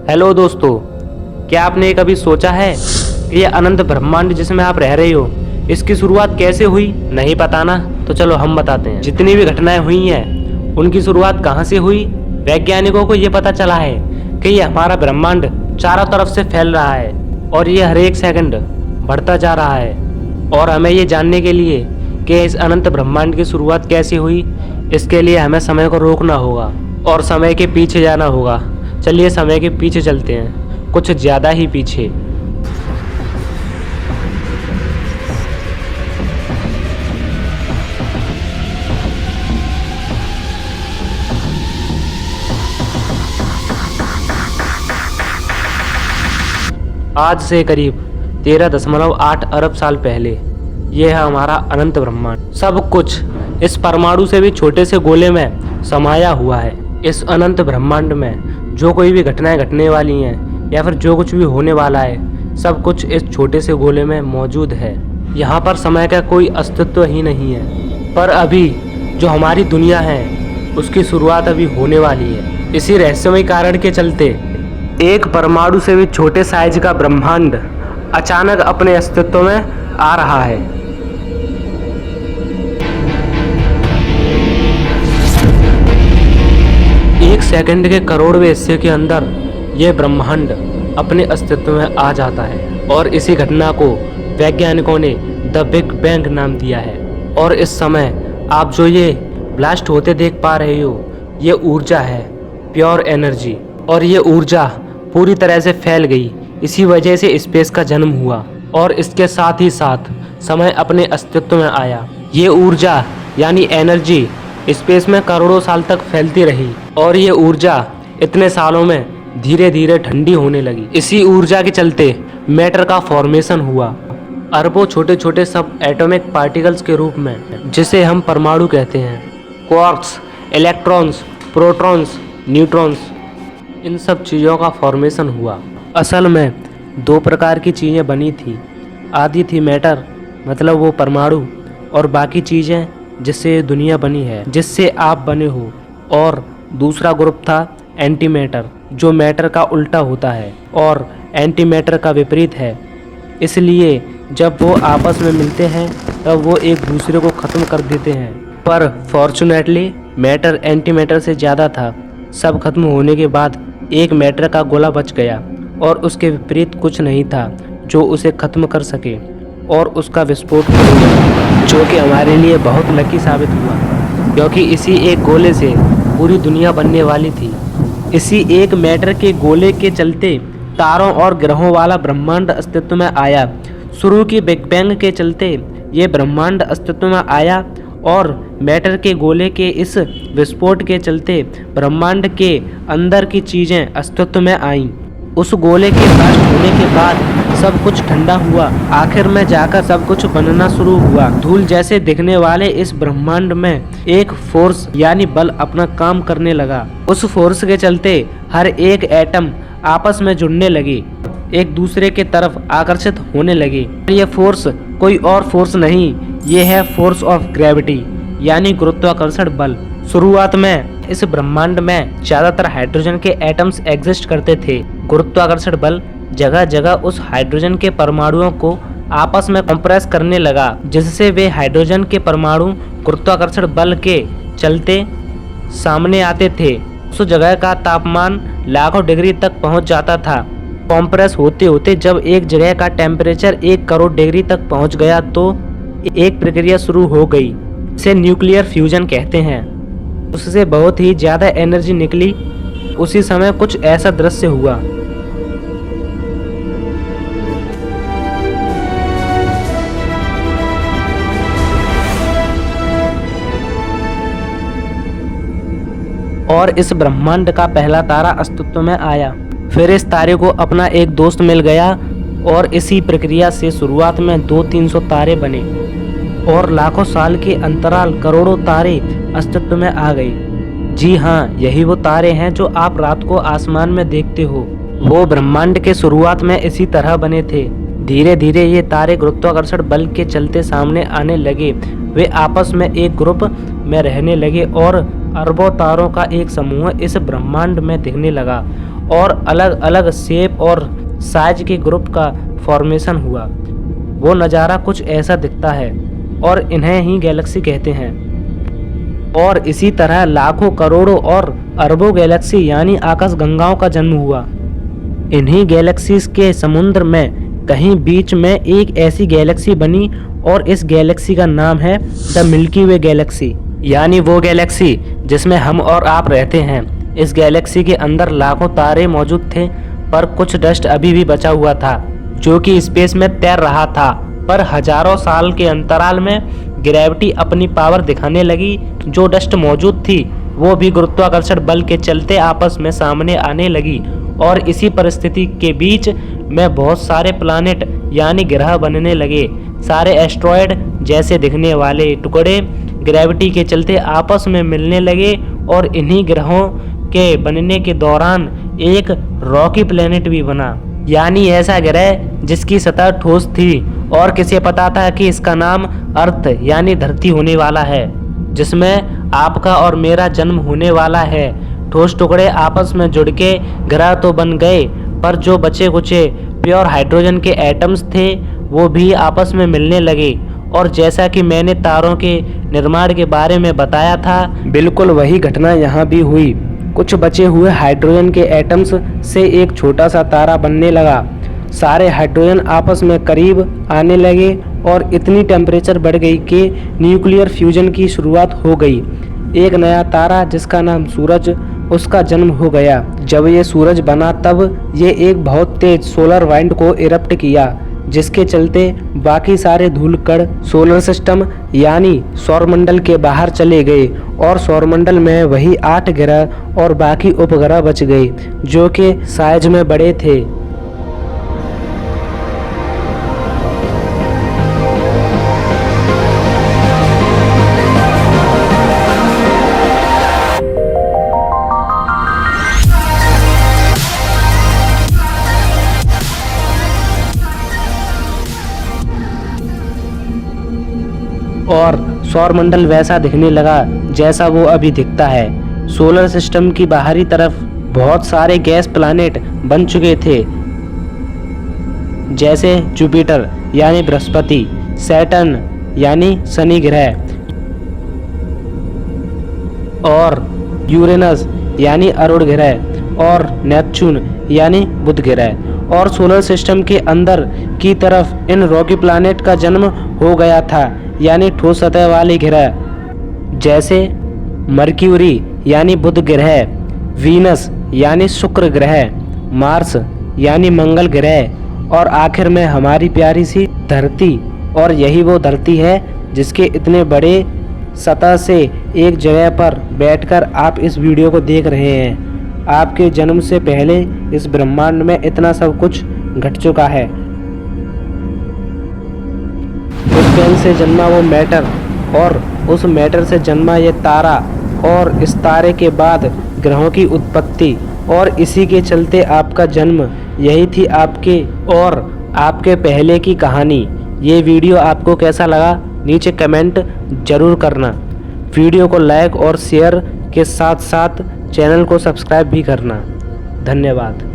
Hello दोस्तों, क्या आपने कभी सोचा है कि ये अनंत ब्रह्मांड जिसमें आप रह रहे हो, इसकी शुरुआत कैसे हुई? नहीं पता ना? तो चलो हम बताते हैं। जितनी भी घटनाएं हुई हैं उनकी शुरुआत कहाँ से हुई। वैज्ञानिकों को ये पता चला है कि ये हमारा ब्रह्मांड चारों तरफ से फैल रहा है और ये हर एक सेकंड बढ़ता जा रहा है। और हमें ये जानने के लिए कि इस अनंत ब्रह्मांड की शुरुआत कैसे हुई, इसके लिए हमें समय को रोकना होगा और समय के पीछे जाना होगा। चलिए समय के पीछे चलते हैं, कुछ ज़्यादा ही पीछे। आज से करीब 13.8 अरब साल पहले यह है हमारा अनंत ब्रह्मांड। सब कुछ इस परमाणु से भी छोटे से गोले में समाया हुआ है। इस अनंत ब्रह्मांड में जो कोई भी घटनाएं घटने वाली हैं या फिर जो कुछ भी होने वाला है, सब कुछ इस छोटे से गोले में मौजूद है। यहाँ पर समय का कोई अस्तित्व ही नहीं है। पर अभी जो हमारी दुनिया है उसकी शुरुआत अभी होने वाली है। इसी रहस्यमय कारण के चलते एक परमाणु से भी छोटे साइज का ब्रह्मांड अचानक अपने अस्तित्व में आ रहा है। एक सेकंड के करोड़वें हिस्से के अंदर यह ब्रह्मांड अपने अस्तित्व में आ जाता है और इसी घटना को वैज्ञानिकों ने द बिग बैंग नाम दिया है। और इस समय आप जो ये ब्लास्ट होते देख पा रहे हो, ये ऊर्जा है, प्योर एनर्जी। और ये ऊर्जा पूरी तरह से फैल गई। इसी वजह से स्पेस का जन्म हुआ और इसके साथ ही साथ समय अपने अस्तित्व में आया। ये ऊर्जा यानी एनर्जी स्पेस में करोड़ों साल तक फैलती रही और ये ऊर्जा इतने सालों में धीरे धीरे ठंडी होने लगी। इसी ऊर्जा के चलते मैटर का फॉर्मेशन हुआ, अरबों छोटे छोटे सब एटॉमिक पार्टिकल्स के रूप में, जिसे हम परमाणु कहते हैं। क्वार्क्स, इलेक्ट्रॉन्स, प्रोटॉन्स, न्यूट्रॉन्स, इन सब चीज़ों का फॉर्मेशन हुआ। असल में दो प्रकार की चीज़ें बनी थी। आधी थी मैटर, मतलब वो परमाणु, और बाकी चीज़ें जिससे दुनिया बनी है, जिससे आप बने हो। और दूसरा ग्रुप था एंटी मैटर, जो मैटर का उल्टा होता है और एंटी मैटर का विपरीत है। इसलिए जब वो आपस में मिलते हैं तब वो एक दूसरे को ख़त्म कर देते हैं। पर फॉर्चुनेटली मैटर एंटी मैटर से ज़्यादा था। सब खत्म होने के बाद एक मैटर का गोला बच गया और उसके विपरीत कुछ नहीं था जो उसे ख़त्म कर सके, और उसका विस्फोट हो गया, जो कि हमारे लिए बहुत लकी साबित हुआ, क्योंकि इसी एक गोले से पूरी दुनिया बनने वाली थी। इसी एक मैटर के गोले के चलते तारों और ग्रहों वाला ब्रह्मांड अस्तित्व में आया। शुरू की बिग बैंग के चलते ये ब्रह्मांड अस्तित्व में आया और मैटर के गोले के इस विस्फोट के चलते ब्रह्मांड के अंदर की चीज़ें अस्तित्व में आईं। उस गोले के ब्लास्ट होने के बाद सब कुछ ठंडा हुआ। आखिर में जाकर सब कुछ बनना शुरू हुआ। धूल जैसे दिखने वाले इस ब्रह्मांड में एक फोर्स यानी बल अपना काम करने लगा। उस फोर्स के चलते हर एक एटम आपस में जुड़ने लगी, एक दूसरे के तरफ आकर्षित होने लगे। ये फोर्स कोई और फोर्स नहीं, ये है फोर्स ऑफ ग्रेविटी यानी गुरुत्वाकर्षण बल। शुरुआत में इस ब्रह्मांड में ज़्यादातर हाइड्रोजन के एटम्स एग्जिस्ट करते थे। गुरुत्वाकर्षण बल जगह जगह उस हाइड्रोजन के परमाणुओं को आपस में कंप्रेस करने लगा, जिससे वे हाइड्रोजन के परमाणु गुरुत्वाकर्षण बल के चलते सामने आते थे। उस जगह का तापमान लाखों डिग्री तक पहुंच जाता था। कंप्रेस होते होते जब एक जगह का टेम्परेचर 1 करोड़ डिग्री तक पहुंच गया तो एक प्रक्रिया शुरू हो गई, इसे न्यूक्लियर फ्यूजन कहते हैं। उससे बहुत ही ज़्यादा एनर्जी निकली। उसी समय कुछ ऐसा दृश्य हुआ। और इस ब्रह्मांड का पहला तारा अस्तित्व में आया। फिर इस तारे को अपना एक दोस्त मिल गया और इसी प्रक्रिया से शुरुआत में 200-300 तारे बने और लाखों साल के अंतराल करोड़ों तारे अस्तित्व में आ गए। जी हाँ, यही वो तारे हैं जो आप रात को आसमान में देखते हो। वो ब्रह्मांड के शुरुआत में इसी तरह बने थे। धीरे धीरे ये तारे गुरुत्वाकर्षण बल के चलते सामने आने लगे। वे आपस में एक ग्रुप में रहने लगे और अरबों तारों का एक समूह इस ब्रह्मांड में दिखने लगा और अलग अलग शेप और साइज के ग्रुप का फॉर्मेशन हुआ। वो नज़ारा कुछ ऐसा दिखता है और इन्हें ही गैलेक्सी कहते हैं। और इसी तरह लाखों करोड़ों और अरबों गैलेक्सी यानी आकाशगंगाओं का जन्म हुआ। इन्हीं गैलेक्सीज के समुद्र में कहीं बीच में एक ऐसी गैलेक्सी बनी और इस गैलेक्सी का नाम है द मिल्की वे गैलेक्सी, यानी वो गैलेक्सी जिसमें हम और आप रहते हैं। इस गैलेक्सी के अंदर लाखों तारे मौजूद थे, पर कुछ डस्ट अभी भी बचा हुआ था जो कि स्पेस में तैर रहा था। पर हजारों साल के अंतराल में ग्रेविटी अपनी पावर दिखाने लगी। जो डस्ट मौजूद थी वो भी गुरुत्वाकर्षण बल के चलते आपस में सामने आने लगी और इसी परिस्थिति के बीच में बहुत सारे प्लानेट यानी ग्रह बनने लगे। सारे एस्ट्रॉयड जैसे दिखने वाले टुकड़े ग्रेविटी के चलते आपस में मिलने लगे और इन्हीं ग्रहों के बनने के दौरान एक रॉकी प्लेनेट भी बना, यानी ऐसा ग्रह जिसकी सतह ठोस थी और किसे पता था कि इसका नाम अर्थ यानी धरती होने वाला है, जिसमें आपका और मेरा जन्म होने वाला है। ठोस टुकड़े आपस में जुड़ के ग्रह तो बन गए, पर जो बचे कुचे प्योर हाइड्रोजन के एटम्स थे वो भी आपस में मिलने लगे। और जैसा कि मैंने तारों के निर्माण के बारे में बताया था, बिल्कुल वही घटना यहाँ भी हुई। कुछ बचे हुए हाइड्रोजन के एटम्स से एक छोटा सा तारा बनने लगा। सारे हाइड्रोजन आपस में करीब आने लगे और इतनी टेम्परेचर बढ़ गई कि न्यूक्लियर फ्यूजन की शुरुआत हो गई। एक नया तारा जिसका नाम सूरज, उसका जन्म हो गया। जब ये सूरज बना तब ये एक बहुत तेज सोलर वाइंड को इरप्ट किया, जिसके चलते बाकी सारे धूलकण सोलर सिस्टम यानी सौरमंडल के बाहर चले गए और सौरमंडल में वही 8 ग्रह और बाकी उपग्रह बच गए जो कि साइज में बड़े थे। और सौरमंडल वैसा दिखने लगा जैसा वो अभी दिखता है। सोलर सिस्टम की बाहरी तरफ बहुत सारे गैस प्लैनेट बन चुके थे, जैसे जुपिटर यानी बृहस्पति, सैटर्न यानी शनि ग्रह और यूरेनस यानी अरुण ग्रह और नेपच्यून यानी बुध ग्रह। और सोलर सिस्टम के अंदर की तरफ इन रॉकी प्लैनेट का जन्म हो गया था, यानी ठोस सतह वाले ग्रह जैसे मर्क्यूरी यानी बुध ग्रह, वीनस यानी शुक्र ग्रह, मार्स यानी मंगल ग्रह और आखिर में हमारी प्यारी सी धरती। और यही वो धरती है जिसके इतने बड़े सतह से एक जगह पर बैठकर आप इस वीडियो को देख रहे हैं। आपके जन्म से पहले इस ब्रह्मांड में इतना सब कुछ घट चुका है। उस कण से जन्मा वो मैटर और उस मैटर से जन्मा ये तारा और इस तारे के बाद ग्रहों की उत्पत्ति और इसी के चलते आपका जन्म। यही थी आपके और आपके पहले की कहानी। ये वीडियो आपको कैसा लगा नीचे कमेंट जरूर करना। वीडियो को लाइक और शेयर के साथ साथ चैनल को सब्सक्राइब भी करना। धन्यवाद।